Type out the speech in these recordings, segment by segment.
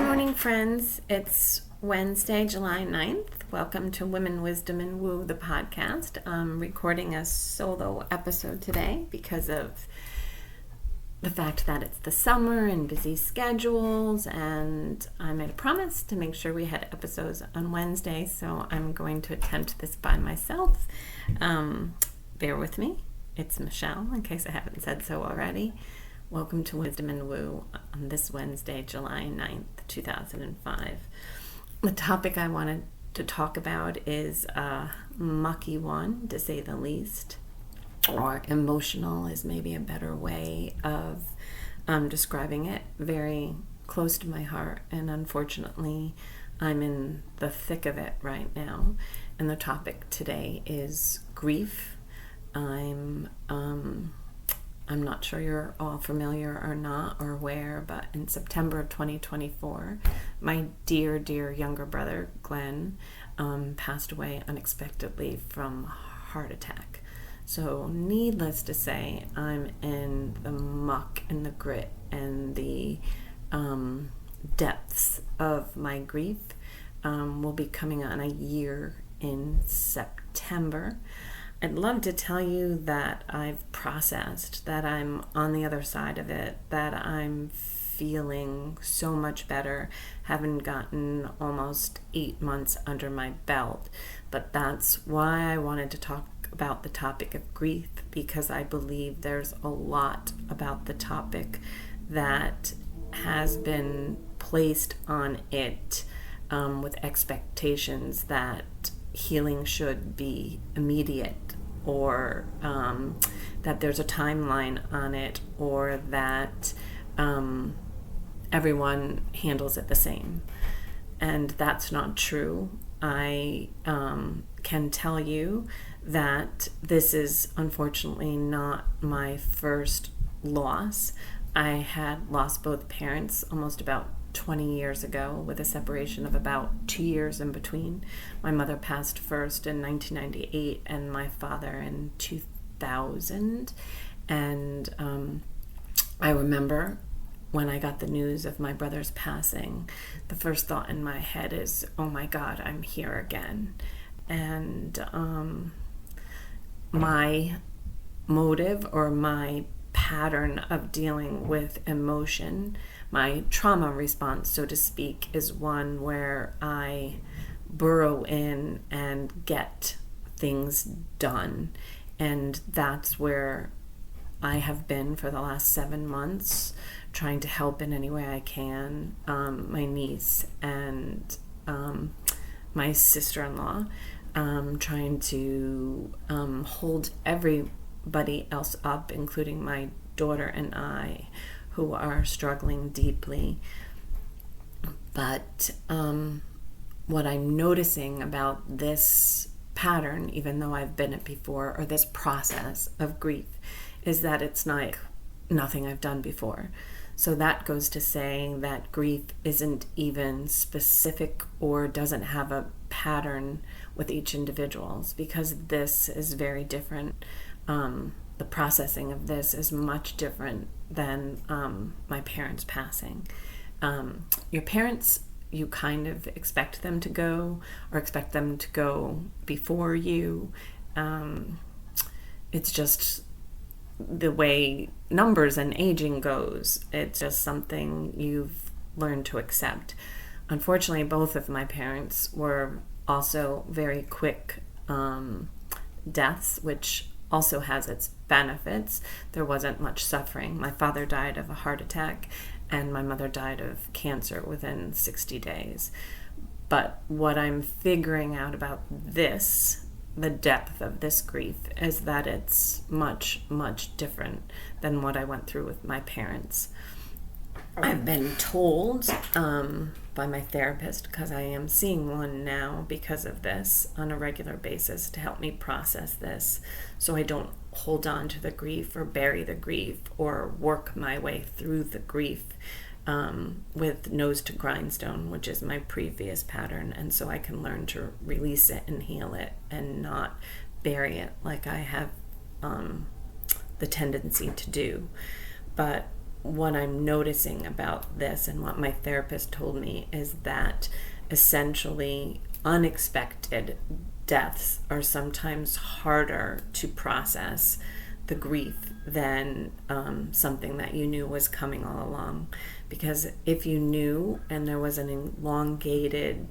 morning, friends. It's Wednesday, July 9th. Welcome to Women, Wisdom, and Woo, the podcast. I'm recording a solo episode today because of the fact that it's the summer and busy schedules, and I made a promise to make sure we had episodes on Wednesday, so I'm going to attempt this by myself. Bear with me. It's Michelle, in case I haven't said so already. Welcome to Wisdom and Woo on this Wednesday, July 9th, 2005. The topic I wanted to talk about is a mucky one, to say the least, or emotional is maybe a better way of describing it. Very close to my heart, and unfortunately, I'm in the thick of it right now. And the topic today is grief. I'm not sure you're all familiar or not or aware, but in September of 2024, my dear, dear younger brother, Glenn, passed away unexpectedly from a heart attack. So needless to say, I'm in the muck and the grit and the depths of my grief. We'll be coming on a year in September. I'd love to tell you that I've processed, that I'm on the other side of it, that I'm feeling so much better, having gotten almost 8 months under my belt. But that's why I wanted to talk about the topic of grief, because I believe there's a lot about the topic that has been placed on it with expectations that healing should be immediate, or that there's a timeline on it, or that everyone handles it the same. And that's not true. I can tell you that this is unfortunately not my first loss. I had lost both parents almost about 20 years ago, with a separation of about 2 years in between. My mother passed first in 1998 and my father in 2000. And I remember when I got the news of my brother's passing, the first thought in my head is, oh my God, I'm here again. And my motive, or my pattern of dealing with emotion, my trauma response, so to speak, is one where I burrow in and get things done. And that's where I have been for the last 7 months, trying to help in any way I can. My niece and my sister-in-law, trying to hold everybody else up, including my daughter and I, who are struggling deeply. But what I'm noticing about this pattern, even though I've been it before, or this process of grief, is that it's like nothing I've done before. So that goes to saying that grief isn't even specific or doesn't have a pattern with each individual, because this is very different. The processing of this is much different than my parents passing. Your parents, you kind of expect them to go, or expect them to go before you. It's just the way numbers and aging goes. It's just something you've learned to accept. Unfortunately, both of my parents were also very quick deaths, which also has its benefits. There wasn't much suffering. My father died of a heart attack, and my mother died of cancer within 60 days. But what I'm figuring out about this, the depth of this grief, is that it's much, much different than what I went through with my parents. I've been told by my therapist, because I am seeing one now because of this on a regular basis, to help me process this so I don't hold on to the grief or bury the grief or work my way through the grief with nose to grindstone, which is my previous pattern, and so I can learn to release it and heal it and not bury it like I have the tendency to do. But what I'm noticing about this and what my therapist told me is that essentially unexpected deaths are sometimes harder to process the grief than something that you knew was coming all along. Because if you knew and there was an elongated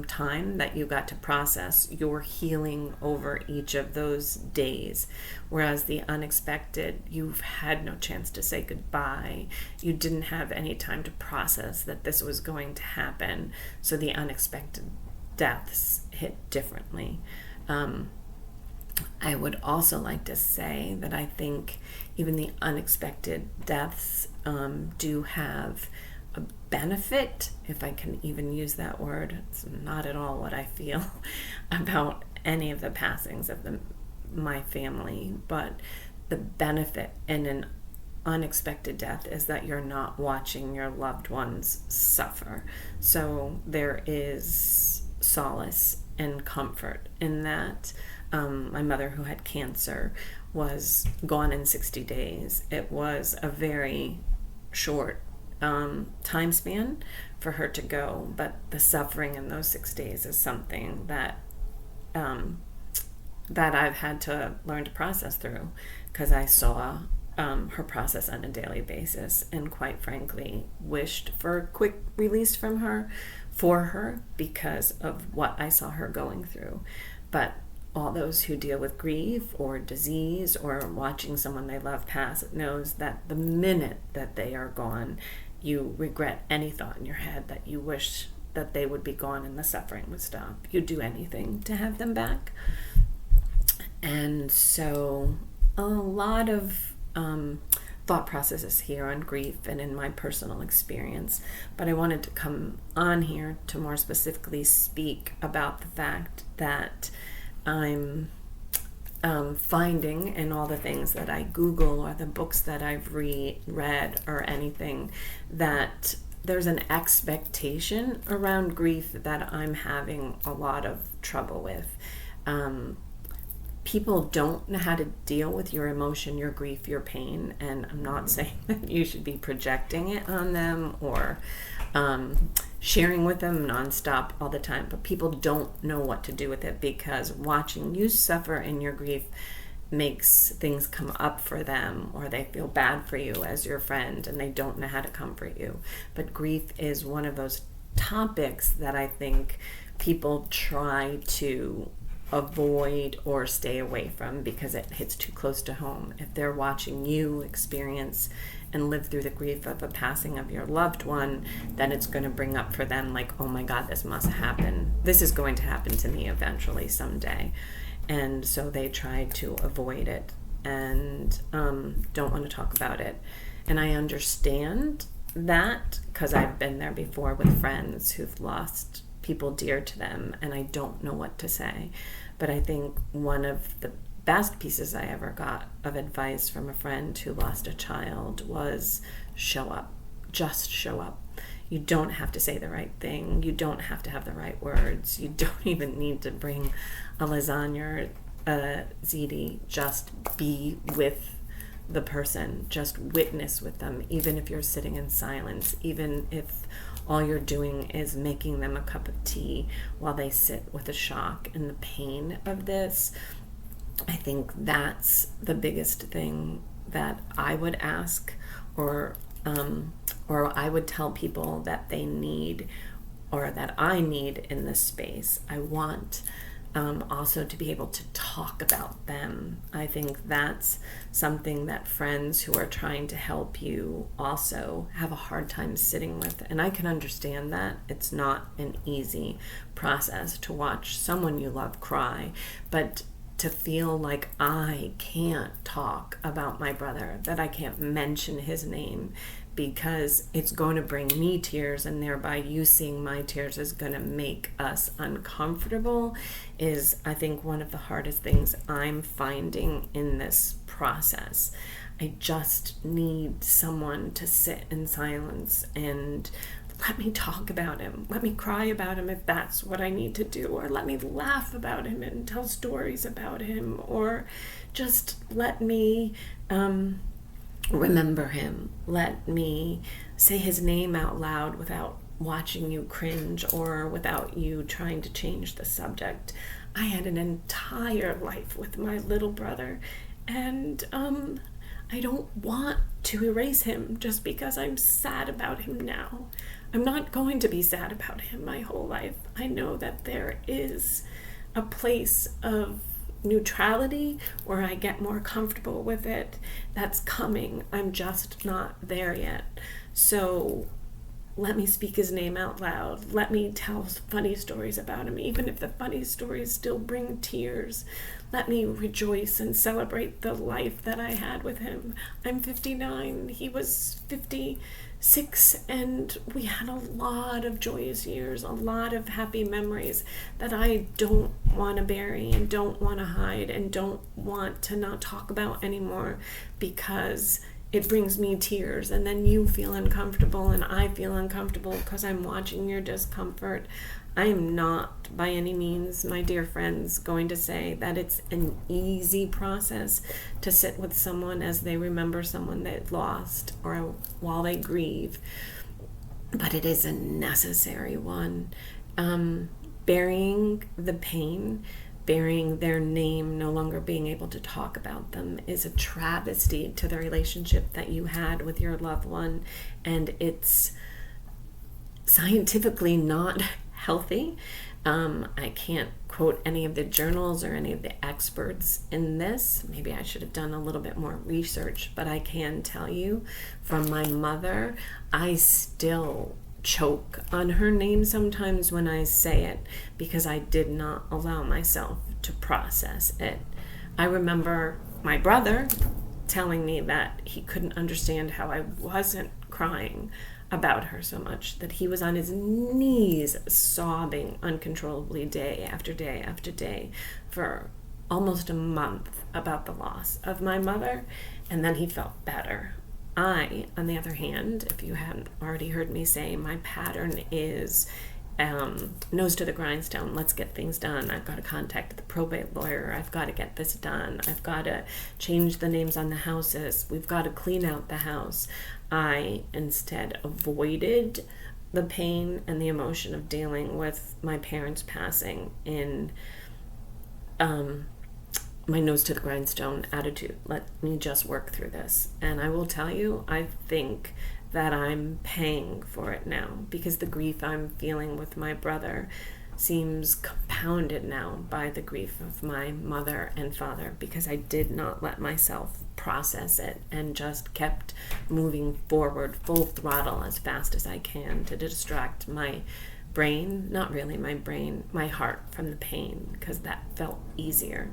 time that you got to process, you're healing over each of those days. Whereas the unexpected, you've had no chance to say goodbye. You didn't have any time to process that this was going to happen. So the unexpected deaths hit differently. I would also like to say that I think even the unexpected deaths do have a benefit, if I can even use that word. It's not at all what I feel about any of the passings of my family, but the benefit in an unexpected death is that you're not watching your loved ones suffer. So there is solace and comfort in that. My mother, who had cancer, was gone in 60 days. It was a very short time span for her to go, but the suffering in those 6 days is something that that I've had to learn to process through, because I saw her process on a daily basis, and quite frankly wished for a quick release from her for her because of what I saw her going through. But all those who deal with grief or disease or watching someone they love pass knows that the minute that they are gone, you regret any thought in your head that you wish that they would be gone and the suffering would stop. You'd do anything to have them back. And so a lot of thought processes here on grief and in my personal experience, but I wanted to come on here to more specifically speak about the fact that I'm finding in all the things that I Google or the books that I've read or anything, that there's an expectation around grief that I'm having a lot of trouble with. People don't know how to deal with your emotion, your grief, your pain, and I'm not saying that you should be projecting it on them or sharing with them nonstop all the time, but people don't know what to do with it, because watching you suffer in your grief makes things come up for them, or they feel bad for you as your friend and they don't know how to comfort you. But grief is one of those topics that I think people try to avoid or stay away from because it hits too close to home. If they're watching you experience and live through the grief of a passing of your loved one, then it's going to bring up for them like, oh my God, this must happen. This is going to happen to me eventually someday. And so they try to avoid it and don't want to talk about it. And I understand that because I've been there before with friends who've lost people dear to them, and I don't know what to say. But I think one of the best pieces I ever got of advice from a friend who lost a child was show up. Just show up. You don't have to say the right thing. You don't have to have the right words. You don't even need to bring a lasagna or a ziti. Just be with the person. Just witness with them, even if you're sitting in silence, even if all you're doing is making them a cup of tea while they sit with the shock and the pain of this. I think that's the biggest thing that I would ask, or I would tell people that they need, or that I need in this space. I want also to be able to talk about them. I think that's something that friends who are trying to help you also have a hard time sitting with. And I can understand that. It's not an easy process to watch someone you love cry, but to feel like I can't talk about my brother, that I can't mention his name because it's going to bring me tears, and thereby you seeing my tears is going to make us uncomfortable, is I think one of the hardest things I'm finding in this process. I just need someone to sit in silence and let me talk about him. Let me cry about him if that's what I need to do, or let me laugh about him and tell stories about him, or just let me remember him. Let me say his name out loud without watching you cringe or without you trying to change the subject. I had an entire life with my little brother, and I don't want to erase him just because I'm sad about him now. I'm not going to be sad about him my whole life. I know that there is a place of neutrality where I get more comfortable with it. That's coming. I'm just not there yet. So let me speak his name out loud. Let me tell funny stories about him, even if the funny stories still bring tears. Let me rejoice and celebrate the life that I had with him. I'm 59. He was 56, and we had a lot of joyous years, a lot of happy memories that I don't want to bury and don't want to hide and don't want to not talk about anymore, because it brings me tears, and then you feel uncomfortable and I feel uncomfortable because I'm watching your discomfort. I am not by any means, my dear friends, going to say that it's an easy process to sit with someone as they remember someone they've lost or while they grieve, but it is a necessary one. Burying the pain, burying their name, no longer being able to talk about them, is a travesty to the relationship that you had with your loved one, and it's scientifically not healthy. I can't quote any of the journals or any of the experts in this. Maybe I should have done a little bit more research, but I can tell you from my mother, I still choke on her name sometimes when I say it because I did not allow myself to process it. I remember my brother telling me that he couldn't understand how I wasn't crying about her so much, that he was on his knees sobbing uncontrollably day after day after day for almost a month about the loss of my mother, and then he felt better. I, on the other hand, if you hadn't already heard me say, my pattern is nose to the grindstone. Let's get things done. I've got to contact the probate lawyer. I've got to get this done. I've got to change the names on the houses. We've got to clean out the house. I instead avoided the pain and the emotion of dealing with my parents passing in my nose to the grindstone attitude. Let me just work through this. And I will tell you, I think that I'm paying for it now, because the grief I'm feeling with my brother seems compounded now by the grief of my mother and father, because I did not let myself process it and just kept moving forward full throttle as fast as I can to distract my brain, not really my brain, my heart from the pain, because that felt easier.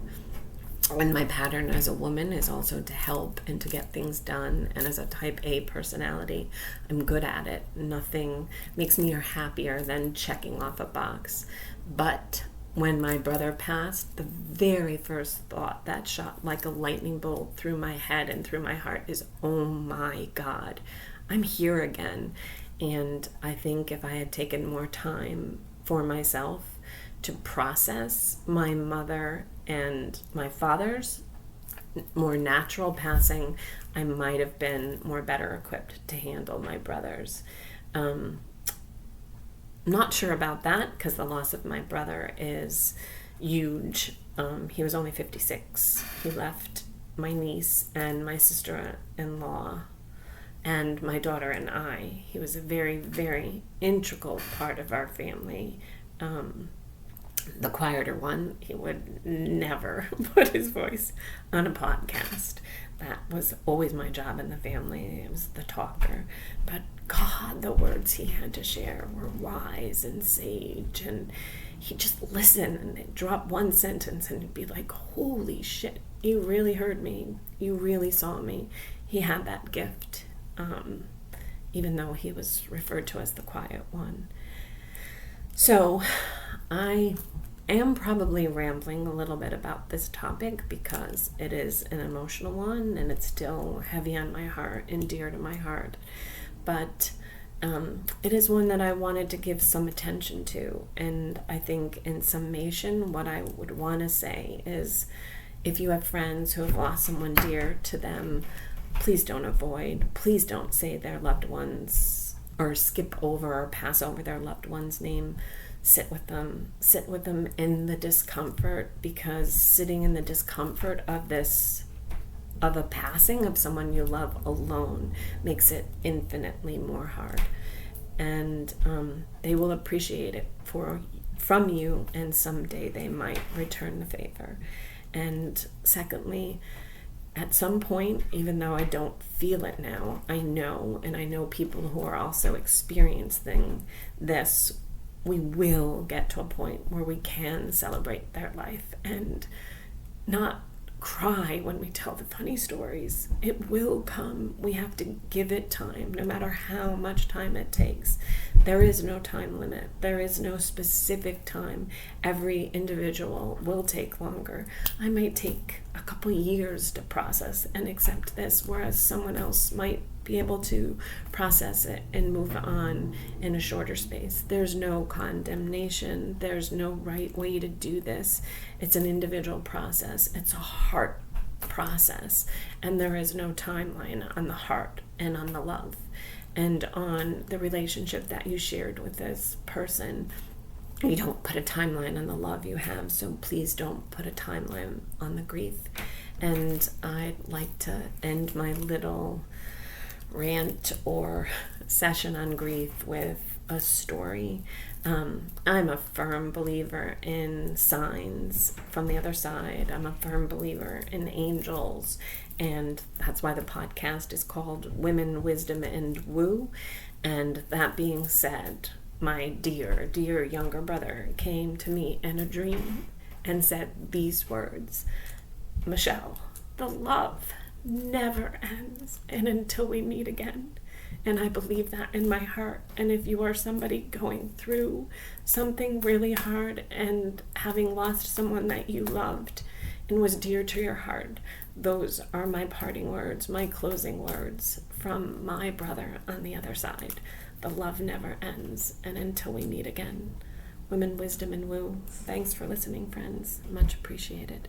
And my pattern as a woman is also to help and to get things done. And as a type A personality, I'm good at it. Nothing makes me happier than checking off a box. But when my brother passed, the very first thought that shot like a lightning bolt through my head and through my heart is, oh my God, I'm here again. And I think if I had taken more time for myself to process my mother and my father's more natural passing, I might have been more better equipped to handle my brother's. Not sure about that, because the loss of my brother is huge. He was only 56. He left my niece and my sister-in-law and my daughter and I. He was a very, very integral part of our family. The quieter one, he would never put his voice on a podcast. That was always my job in the family. It was the talker. But God, the words he had to share were wise and sage. And he'd just listen and they'd drop one sentence and he'd be like, holy shit, you really heard me. You really saw me. He had that gift, even though he was referred to as the quiet one. So I am probably rambling a little bit about this topic because it is an emotional one and it's still heavy on my heart and dear to my heart. But it is one that I wanted to give some attention to. And I think in summation, what I would want to say is, if you have friends who have lost someone dear to them, please don't avoid, please don't say their loved ones or skip over or pass over their loved one's name. Sit with them in the discomfort, because sitting in the discomfort of a passing of someone you love alone makes it infinitely more hard. And they will appreciate it from you, and someday they might return the favor. And secondly, at some point, even though I don't feel it now, I know people who are also experiencing this. We will get to a point where we can celebrate their life and not cry when we tell the funny stories. It will come. We have to give it time, no matter how much time it takes. There is no time limit. There is no specific time. Every individual will take longer. I might take a couple years to process and accept this, whereas someone else might be able to process it and move on in a shorter space. There's no condemnation. There's no right way to do this. It's an individual process. It's a heart process. And there is no timeline on the heart and on the love and on the relationship that you shared with this person. You don't put a timeline on the love you have, so please don't put a timeline on the grief. And I'd like to end my little rant or session on grief with a story. I'm a firm believer in signs from the other side. I'm a firm believer in angels, and that's why the podcast is called Women, Wisdom, and Woo. And that being said, my dear younger brother came to me in a dream and said these words: Michelle, the love never ends, and until we meet again. And I believe that in my heart. And if you are somebody going through something really hard and having lost someone that you loved and was dear to your heart, those are my parting words, my closing words from my brother on the other side. The love never ends, and until we meet again. Women, Wisdom, and Woo. Thanks for listening, friends. Much appreciated.